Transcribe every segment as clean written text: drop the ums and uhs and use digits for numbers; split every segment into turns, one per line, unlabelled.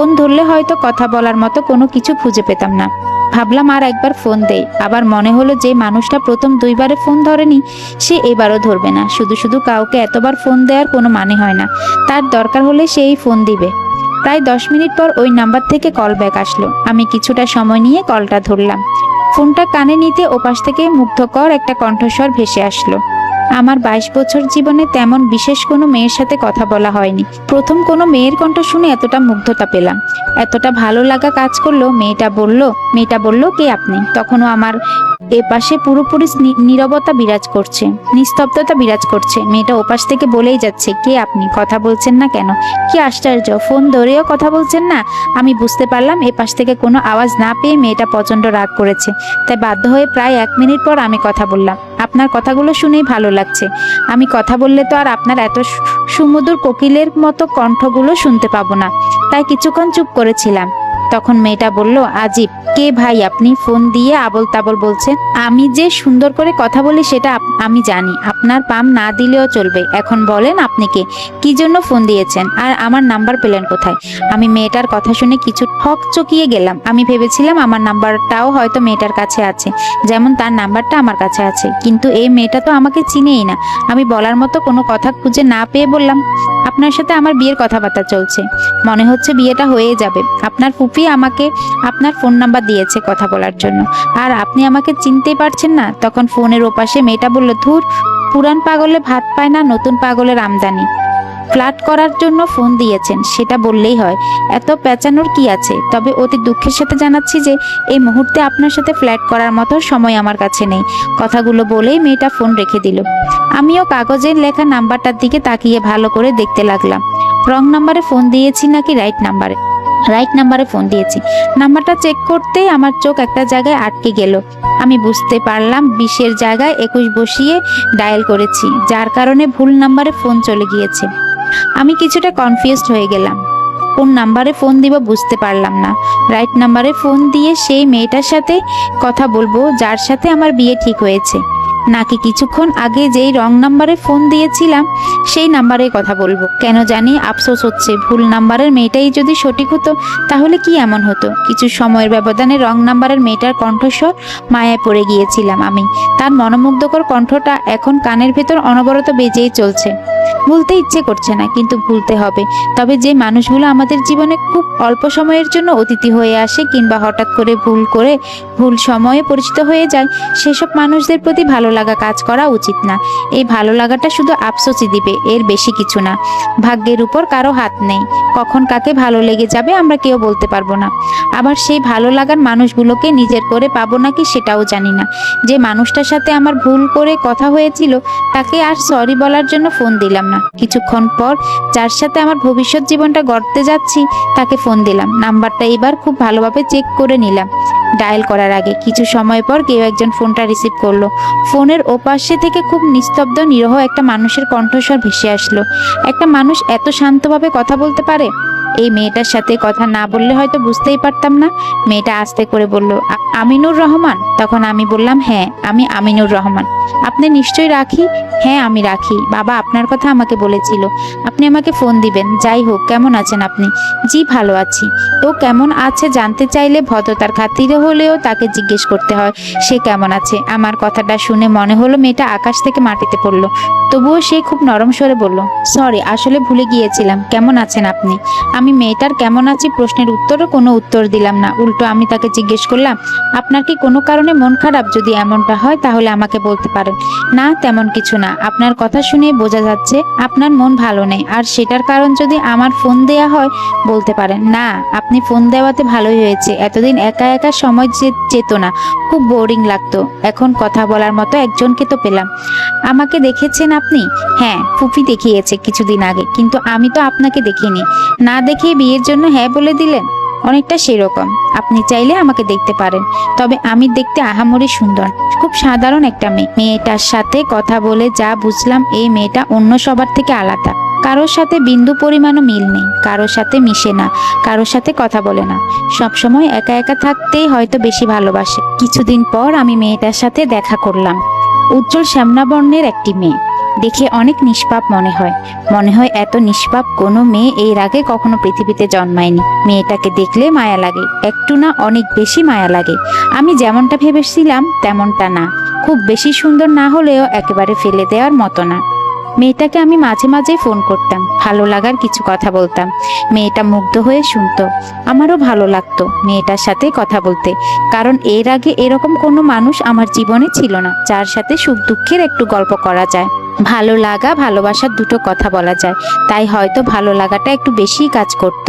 Phone ধরলে হয়তো কথা বলার মতো কোনো কিছু খুঁজে পেতাম না। ভাবলাম আর একবার ফোন দেই। আবার মনে হলো যে মানুষটা প্রথম 2বারে ফোন ধরেনি, সে এবারও ধরবে না। শুধু শুধু কাউকে এতবার ফোন দেওয়ার কোনো মানে হয় না। তার দরকার হলে সেই ফোন দিবে। প্রায় 10 মিনিট পর ওই নাম্বার থেকে কল ব্যাক আসলো। আমি কিছুটা সময় নিয়ে কলটা ধরলাম। ফোনটা কানে নিতে ওপাশ থেকে মুগ্ধকর একটা কণ্ঠস্বর ভেসে আসলো। আমার 22 বছর জীবনে তেমন বিশেষ কোনো মেয়ের সাথে কথা বলা হয়নি। প্রথম কোনো মেয়ের কণ্ঠ শুনে এতটা মুগ্ধতা পেলাম, এতটা ভালো লাগা কাজ করলো। মেয়েটা বলল কে আপনি? তখনও আমার এপাশে পুরোপুরি নীরবতা বিরাজ করছে, নিস্তব্ধতা বিরাজ করছে। মেয়েটা ওপাশ থেকে বলেই যাচ্ছে, কে আপনি? কথা বলছেন না কেন? কি আশ্চর্য, ফোন ধরেও কথা বলছেন না। আমি বুঝতে পারলাম এপাশ থেকে কোনো আওয়াজ না পেয়ে মেয়েটা প্রচন্ড রাগ করেছে। তাই বাধ্য হয়ে প্রায় 1 মিনিট পর আমি কথা বললাম। আপনার কথাগুলো শুনেই ভালো লাগছে। আমি কথা বললে তো আর আপনার এত সুমধুর কোকিলের মতো কণ্ঠগুলো শুনতে পাবো না, তাই কিছুক্ষণ চুপ করেছিলাম। তখন মেয়েটা বলল, আজিব, কে ভাই আপনি? ফোন দিয়ে আবল তাবল বলছেন। আমি যে সুন্দর করে কথা বলি সেটা আমি জানি, আপনার পাম না দিলেও চলবে। এখন বলেন আপনি কে, কি জন্য ফোন দিয়েছেন, আর আমার নাম্বার পেলেন কোথায়? আমি মেয়েটার কথা শুনে কিছু হকচকিয়ে গেলাম। আমি ভেবেছিলাম আমার নাম্বারটাও হয়তো মেয়েটার কাছে আছে, যেমন তার নাম্বারটা আমার কাছে আছে। কিন্তু এই মেয়েটা তো আমাকে চিনেই না। আমি বলার মতো কোনো কথা খুঁজে না পেয়ে বললাম, আপনার সাথে আমার বিয়ের কথাবার্তা চলছে। মনে হচ্ছে বিয়েটা হয়ে যাবে। আপনার ফুফি আমাকে আপনার ফোন নাম্বার দিয়েছে কথা বলার জন্য, আর আপনি আমাকে চিনতেই পারছেন না। তখন ফোনের ওপাশে মেয়েটা বলল, ধুর, পুরান পাগলে ভাত পায় না, নতুন পাগলের আমদানি। ফ্লার্ট করার জন্য ফোন দিয়েছেন সেটা বললেই হয়, এত পেঁচানোর কি আছে? তবে অতি দুঃখের সাথে জানাচ্ছি যে এই মুহূর্তে আপনার সাথে ফ্ল্যাট করার মতো সময় আমার কাছে নেই। কথাগুলো বলেই মেয়েটা ফোন রেখে দিল। আমিও কাগজের লেখা নাম্বারটার দিকে তাকিয়ে ভালো করে দেখতে লাগলাম। রং নাম্বারে ফোন দিয়েছি নাকি রাইট নাম্বারে ফোন দিয়েছি। নাম্বারটা চেক করতেই আমার চোখ একটা জায়গায় আটকে গেল। আমি বুঝতে পারলাম 20-এর জায়গায় 21 বসিয়ে ডায়াল করেছি, যার কারণে ভুল নাম্বারে ফোন চলে গিয়েছে। আমি কিছুটা কনফিউজড হয়ে গেলাম। কোন নাম্বারে ফোন দিব বুঝতে পারলাম না। রাইট নাম্বারে ফোন দিয়ে সেই মেয়েটার সাথে কথা বলবো যার সাথে আমার বিয়ে ঠিক হয়েছে, নাকি কিছুক্ষণ আগে যেই রং নাম্বারে ফোন দিয়েছিলাম সেই নাম্বারে কথা বলবো? কেন জানি আফসোস হচ্ছে, ভুল নাম্বারের মেয়েটাই যদি সঠিক হতো তাহলে কি এমন হতো? কিছু সময়ের ব্যবধানে রং নাম্বারের মেয়েটার কণ্ঠস্বর মায়ায় পড়ে গিয়েছিলাম আমি। তার মনোমুগ্ধকর কণ্ঠটা এখন কানের ভেতর অনবরত বেজেই চলছে। ভুলতে ইচ্ছে করছে না, কিন্তু ভুলতে হবে। তবে যে মানুষগুলো আমাদের জীবনে খুব অল্প সময়ের জন্য অতিথি হয়ে আসে, কিংবা হঠাৎ করে ভুল সময়ে পরিচিত হয়ে যায়, সেসব মানুষদের প্রতি ভালো লাগা কাজ করা উচিত না। এই ভালো লাগাটা শুধু আফসোসই দিবে, এর বেশি কিছু না। ভাগ্যের উপর কারো হাত নেই, কখন কাকে ভালো লেগে যাবে আমরা কেউ বলতে পারবো না। আবার সেই ভালো লাগার মানুষগুলোকে নিজের করে পাবো নাকি সেটাও জানি না। যে মানুষটার সাথে আমার ভুল করে কথা হয়েছিল তাকে আর সরি বলার জন্য ফোন দিলাম না। কিছুক্ষণ পর যার সাথে আমার ভবিষ্যৎ জীবনটা গড়তে যাচ্ছি তাকে ফোন দিলাম। নাম্বারটা এবার খুব ভালোভাবে চেক করে নিলাম। ডায়াল করার আগে কিছু সময় পর কেউ একজন ফোনটা রিসিভ করলো। ফোনের ওপাশে থেকে খুব নিস্তব্ধ নিরহ একটা মানুষের কণ্ঠস্বর ভেসে আসলো। একটা মানুষ এত শান্তভাবে কথা বলতে পারে? এই মেয়েটার সাথে কথা না বললে হয়তো বুঝতেই পারতাম না। মেয়েটা আস্তে করে বলল, আমিনুর রহমান? তখন আমি বললাম, হ্যাঁ আমি আমিনুর রহমান। আপনি নিশ্চয়ই রাখি? হ্যাঁ আমি রাখি। বাবা আপনার কথা আমাকে বলেছিল আপনি আমাকে ফোন দিবেন। যাই হোক, কেমন আছেন আপনি? জি ভালো আছি। তো কেমন আছে জানতে চাইলে ভদ্রতার খাতিরে হলেও তাকে জিজ্ঞেস করতে হয় সে কেমন আছে। আমার কথাটা শুনে মনে হলো মেয়েটা আকাশ থেকে মাটিতে পড়লো। তবুও সে খুব নরম স্বরে বলল, সরি, আসলে ভুলে গিয়েছিলাম। কেমন আছেন আপনি? আমি মেয়েটার কেমন আছি প্রশ্নের উত্তরও কোনো উত্তর দিলাম না। উল্টো আমি তাকে জিজ্ঞেস করলাম, আপনার কি কোনো কারণে মন খারাপ? যদি এমনটা হয় তাহলে আমাকে বলতে পারেন। না তেমন কিছু না, আপনার কথা শুনে বোঝা যাচ্ছে আপনার মন ভালো নেই, আর সেটার কারণ যদি আমার ফোন দেয়া হয় বলতে পারেন। না, আপনি ফোন দেওয়াতে ভালোই হয়েছে। এতদিন একা একা সময় যেত না, খুব বোরিং লাগতো। এখন কথা বলার মতো একজনকে তো পেলাম। আমাকে দেখেছেন আপনি? হ্যাঁ, ফুফি দেখিয়েছে কিছুদিন আগে, কিন্তু আমি তো আপনাকে দেখিনি। না দেখেই বিয়ের জন্য হ্যাঁ বলে দিলেন? অনেকটা সেরকম। আপনি চাইলে আমাকে দেখতে পারেন, তবে আমি দেখতে আহামরি সুন্দর, খুব সাধারণ একটা মেয়ে। মেয়েটার সাথে কথা বলে যা বুঝলাম, এই মেয়েটা অন্য সবার থেকে আলাদা। কারোর সাথে বিন্দু পরিমাণও মিল নেই, কারোর সাথে মিশে না, কারোর সাথে কথা বলে না, সবসময় একা একা থাকতেই হয়তো বেশি ভালোবাসে। কিছুদিন পর আমি মেয়েটার সাথে দেখা করলাম। উজ্জ্বল শ্যামলা বর্ণের একটি মেয়ে, দেখে অনেক নিষ্পাপ মনে হয়। এত নিষ্পাপ কোনো মেয়ে এর আগে কখনো পৃথিবীতে জন্মায়নি। মেয়েটাকে দেখলে মায়া লাগে, একটু না অনেক বেশি মায়া লাগে। আমি যেমনটা ভেবেছিলাম তেমনটা না, খুব বেশি সুন্দর না হলেও একেবারে ফেলে দেওয়ার মতো না। মেয়েটাকে আমি মাঝে মাঝে ফোন করতাম, ভালো লাগার কিছু কথা বলতাম। মেয়েটা মুগ্ধ হয়ে শুনতো। আমারও ভালো লাগতো মেয়েটার সাথে কথা বলতে, কারণ এর আগে এরকম কোনো মানুষ আমার জীবনে ছিল না যার সাথে সুখ দুঃখের একটু গল্প করা যায়, ভালো লাগা ভালোবাসার দুটো কথা বলা যায়। তাই হয়তো ভালো লাগাটা একটু বেশিই কাজ করত।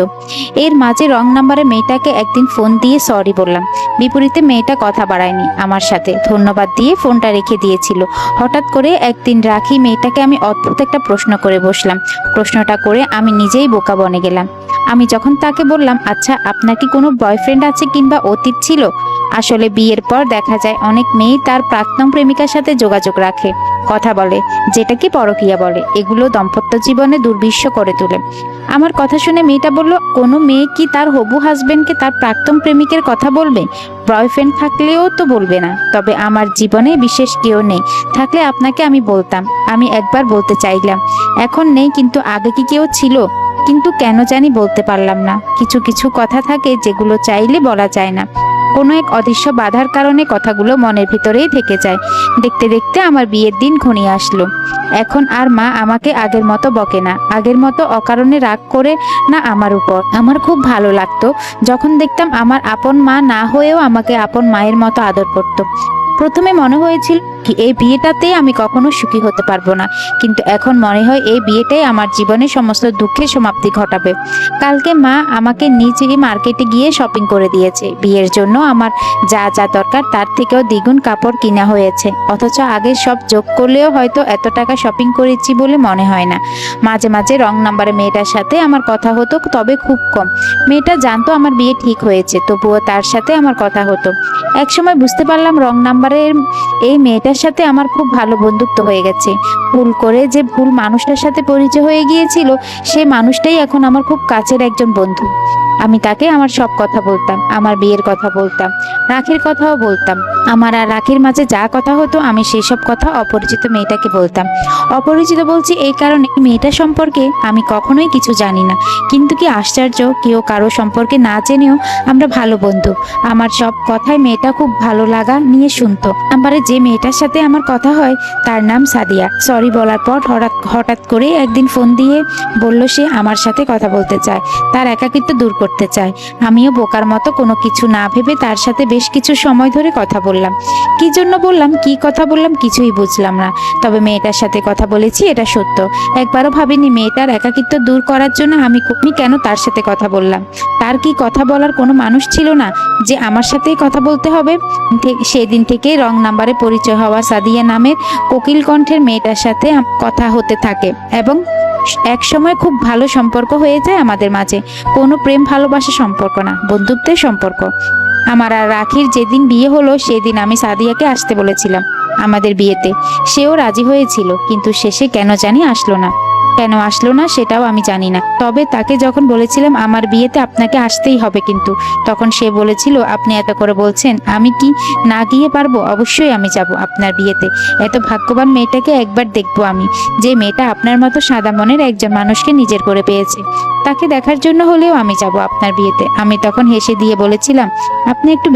এর মাঝে রং নাম্বারে মেয়েটাকে একদিন ফোন দিয়ে সরি বললাম। বিপরীতে মেয়েটা কথা বাড়ায়নি আমার সাথে, ধন্যবাদ দিয়ে ফোনটা রেখে দিয়েছিল। হঠাৎ করে একদিন রাখি মেয়েটাকে আমি অদ্ভুত একটা প্রশ্ন করে বসলাম। প্রশ্নটা করে আমি নিজেই বোকা বনে গেলাম। আমি যখন তাকে বললাম, আচ্ছা আপনার কি কোনো বয়ফ্রেন্ড আছে কিংবা অতীত ছিল? আসলে বিয়ের পর দেখা যায় অনেক মেয়ে তার প্রাক্তন প্রেমিকার সাথে যোগাযোগ রাখে, কথা বলে, যেটাকে পরকীয়া বলে। এগুলো দাম্পত্য জীবনে দুর্বিষহ করে তোলে। আমার কথা শুনে মেয়েটা বলল, কোনো মেয়ে কি তার হবু হাজবেন্ডকে তার প্রাক্তন প্রেমিকের কথা বলবে? বয়ফ্রেন্ড থাকলেও তো বলবে না। তবে আমার জীবনে বিশেষ কেউ নেই, থাকলে আপনাকে আমি বলতাম। আমি একবার বলতে চাইলাম, এখন নেই, কিন্তু আগে কি কেউ ছিল? কিন্তু কেন জানি বলতে পারলাম না। কিছু কিছু কথা থাকে যেগুলো চাইলে বলা যায় না, কোনো এক অদৃশ্য বাধার কারণে কথাগুলো মনের ভিতরেই থেকে যায়। দেখতে দেখতে আমার বিয়ের দিন ঘনিয়ে আসলো। এখন আর মা আমাকে আগের মতো বকে না, আগের মতো অকারণে রাগ করে না আমার উপর। আমার খুব ভালো লাগতো যখন দেখতাম আমার আপন মা না হয়েও আমাকে আপন মায়ের মতো আদর করতো। প্রথমে মনে হয়েছিল কি এই বিয়েটাতে আমি কখনো সুখী হতে পারবো না, কিন্তু এখন মনে হয় এই বিয়েটাই আমার জীবনে সমস্ত দুঃখের সমাপ্তি ঘটাবে। কালকে মা আমাকে নিজে মার্কেটে গিয়ে শপিং করে দিয়েছে। বিয়ের জন্য আমার যা যা দরকার তার থেকেও দ্বিগুণ কাপড় কিনা হয়েছে, অথচ আগে সব যোগ করলেও হয়তো এত টাকা শপিং করেছি বলে মনে হয় না। মাঝে মাঝে রং নাম্বারে মেয়েটার সাথে আমার কথা হতো, তবে খুব কম। মেয়েটা জানতো আমার বিয়ে ঠিক হয়েছে, তবুও তার সাথে আমার কথা হতো। একসময় বুঝতে পারলাম রং নাম্বারের এই মেয়েটার সাথে আমার খুব ভালো বন্ধুত্ব হয়ে গেছে। ভুল করে যে ভুল মানুষটার সাথে পরিচয় হয়ে গিয়েছিল, সে মানুষটাই এখন আমার খুব কাছের একজন বন্ধু। আমি তাকে আমার সব কথা বলতাম, আমার বিয়ের কথা বলতাম, রাখির কথাও বলতাম। আমার আর রাখির মাঝে যা কথা হতো আমি সেই সব কথা অপরিচিত মেয়েটাকে বলতাম। অপরিচিত বলছি এই কারণে, মেয়েটা সম্পর্কে আমি কখনোই কিছু জানি না, কিন্তু কি আশ্চর্য, কেউ কারো সম্পর্কে না জেনেও আমরা ভালো বন্ধু। আমার সব কথায় মেয়েটা খুব ভালো লাগা নিয়ে শুনতো। নাম্বারে যে মেয়েটার সাথে আমার কথা হয় তার নাম সাদিয়া। সরি বলার পর হঠাৎ করে একদিন ফোন দিয়ে বলল সে আমার সাথে কথা বলতে চায়, তার একাকিত্ব দূর করতে চায়। আমিও বোকার মতো কোনো কিছু না ভেবে তার সাথে বেশ কিছু সময় ধরে কথা বললাম। কি জন্য বললাম, কি কথা বললাম কিছুই বুঝলাম না। তবে মেয়েটার সাথে কথা বলেছি, এটা সত্য। একবারও ভাবিনি মেয়েটার একাকিত্ব দূর করার জন্য আমি কেন তার সাথে কথা বললাম। তার কি কথা বলার কোনো মানুষ ছিল না যে আমার সাথেই কথা বলতে হবে? সেদিন থেকে রং নাম্বারে পরিচয় হওয়া সাদিয়া নামের কোকিল কণ্ঠের মেয়েটার সাথে কথা হতে থাকে এবং এক সময় খুব ভালো সম্পর্ক হয়ে যায় আমাদের মাঝে। কোনো প্রেম ভালোবাসা সম্পর্ক না, বন্ধুত্বের সম্পর্ক। আমার আর রাখির যেদিন বিয়ে হলো সেদিন আমি সাদিয়াকে আসতে বলেছিলাম আমাদের বিয়েতে। সেও রাজি হয়েছিল, কিন্তু শেষে কেন জানি আসলো না। কেন আসলো না সেটাও আমি জানি না। তবে তাকে যখন বলেছিলাম আমার বিয়েতে আপনাকে আসতেই হবে, কিন্তু তখন সে বলেছিল, আপনি এত করে বলছেন, আমি কি না গিয়ে পারবো? অবশ্যই আমি যাব আপনার বিয়েতে। এত ভাগ্যবান মেয়েটাকে একবার দেখবো আমি, যে মেয়েটা আপনার মতো সাদা মনের একজন মানুষকে নিজের করে পেয়েছে। তাকে দেখার জন্য হলেও আমি যাব আপনার বিয়েতে। আমি তখন হেসে দিয়ে বলেছিলাম, আপনি একটু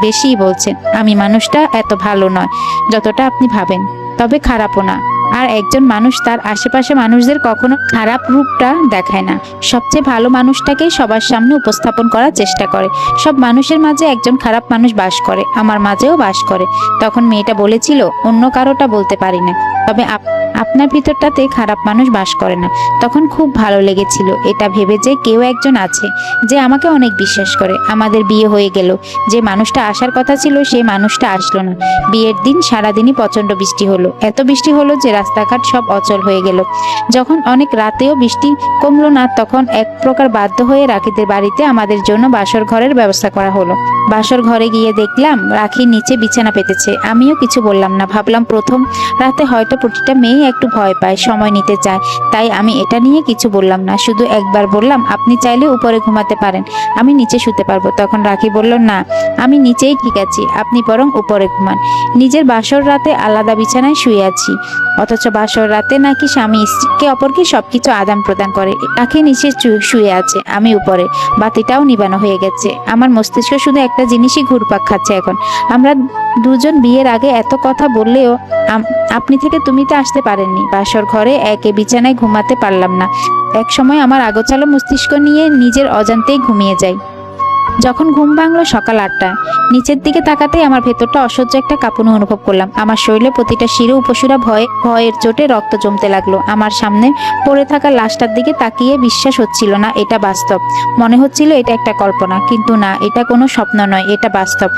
বেশিই বলছেন। আমি মানুষটা এত ভালো নয় যতটা আপনি ভাবেন, তবে খারাপও না। আর একজন মানুষ তার আশেপাশে মানুষদের কখনো খারাপ রূপটা দেখায় না, সবচেয়ে ভালো মানুষটাকে সবার সামনে উপস্থাপন করার চেষ্টা করে। সব মানুষের মাঝে একজন খারাপ মানুষ বাস করে, আমার মাঝেও বাস করে। তখন মেয়েটা বলেছিল, অন্য কারোটা বলতে পারি না, তবে আপনার ভিতরটাতে খারাপ মানুষ বাস করে না। তখন খুব ভালো লেগেছিল এটা ভেবে যে কেউ একজন আছে যে আমাকে অনেক বিশ্বাস করে। আমাদের বিয়ে হয়ে গেল। যে মানুষটা আসার কথা ছিল সেই মানুষটা আসলো না। বিয়ের দিন সারাদিনই প্রচন্ড বৃষ্টি হলো, এত বৃষ্টি হলো যে রাস্তাঘাট সব অচল হয়ে গেল। যখন অনেক রাতেও বৃষ্টি কমলো না, তখন এক প্রকার বাধ্য হয়ে রাখিদের বাড়িতে আমাদের জন্য বাসর ঘরের ব্যবস্থা করা হলো। বাসর ঘরে গিয়ে দেখলাম রাখির নিচে বিছানা পেতেছে। আমিও কিছু বললাম না, ভাবলাম প্রথম রাতে হয়তো প্রতিটা মেয়ে একটু ভয় পায়, সময় নিতে চায়, তাই আমি এটা নিয়ে কিছু বললাম না। শুধু একবার বললাম, আপনি চাইলে উপরে ঘুমাতে পারেন, আমি নিচে শুতে পারবো। তখন রাখি বলল, না, আমি নিচেই ঠিক আছি, আপনি বরং উপরে ঘুমান। নিজের বাসর রাতে আলাদা বিছানায় শুয়ে আছি, অথচ বাসর রাতে নাকি স্বামী স্ত্রীকে অপরকে সবকিছু আদান প্রদান করে। আঁখি নিচে শুয়ে আছে, আমি উপরে। বাতিটাও নিবানো হয়ে গেছে। আমার মস্তিষ্ক শুধু একটা জিনিসই ঘুরপাক খাচ্ছে এখন। আমরা দুজন বিয়ের আগে এত কথা বললেও আপনি থেকে তুমিতে আসতে পারেননি। বাসর ঘরে একে বিছানায় ঘুমাতে পারলাম না। এক সময় আমার আগোছালো মস্তিষ্ক নিয়ে নিজের অজান্তেই ঘুমিয়ে যাই। যখন ঘুম ভাঙলো সকাল 8টায়, নিচের দিকে তাকাতেই আমার ভেতরটা অসহ্য একটা কাঁপুনি অনুভব করলাম। আমার শরীরে প্রতিটা শিরে উপশিরা ভয়ের চোটে রক্ত জমতে লাগলো। আমার সামনে পড়ে থাকা লাশটার দিকে তাকিয়ে বিশ্বাস হচ্ছিল না এটা বাস্তব। মনে হচ্ছিল এটা একটা কল্পনা, কিন্তু না, এটা কোনো স্বপ্ন নয়, এটা বাস্তব।